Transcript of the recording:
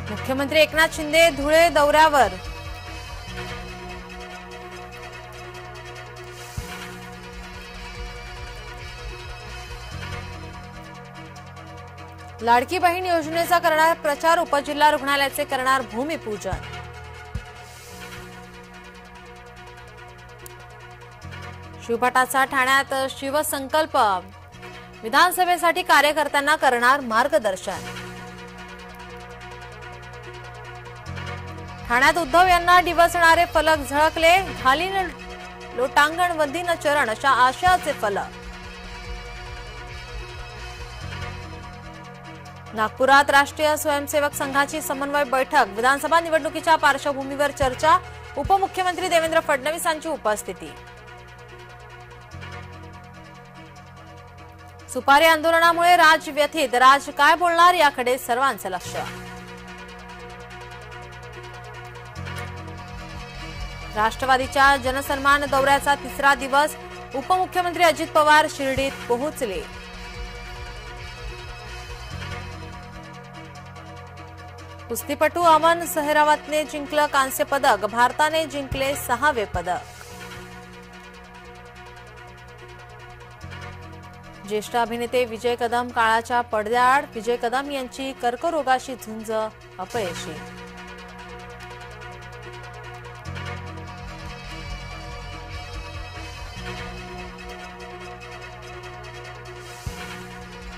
मुख्यमंत्री एकनाथ शिंदे धुळे दौऱ्यावर. लाडकी बहीण योजनेचा करणार प्रचार. उपजिल्हा रुग्णालयाचे करणार भूमिपूजन. शिवभटाचा ठाण्यात शिवसंकल्प. विधानसभेसाठी कार्यकर्त्यांना करणार मार्गदर्शन. ठाण्यात उद्धव यांना डिवचणारे फलक झळकले. घालीन लोटांगण वंदीन चरण अशा आशयाचे फलक. नागपुरात राष्ट्रीय स्वयंसेवक संघाची समन्वय बैठक. विधानसभा निवडणुकीच्या पार्श्वभूमीवर चर्चा. उपमुख्यमंत्री देवेंद्र फडणवीसांची उपस्थिती. सुपारी आंदोलनामुळे राज व्यथित. राज काय बोलणार याकडे सर्वांचं लक्ष. राष्ट्रवादीच्या जनसन्मान दौऱ्याचा तिसरा दिवस. उपमुख्यमंत्री अजित पवार शिर्डीत पोहोचले. कुस्तीपटू अमन सेहरावतने जिंकलं कांस्य पदक. भारताने जिंकले 6वे पदक. ज्येष्ठ अभिनेते विजय कदम काळाच्या पडद्याआड. विजय कदम यांची कर्करोगाशी झुंज अपयशी.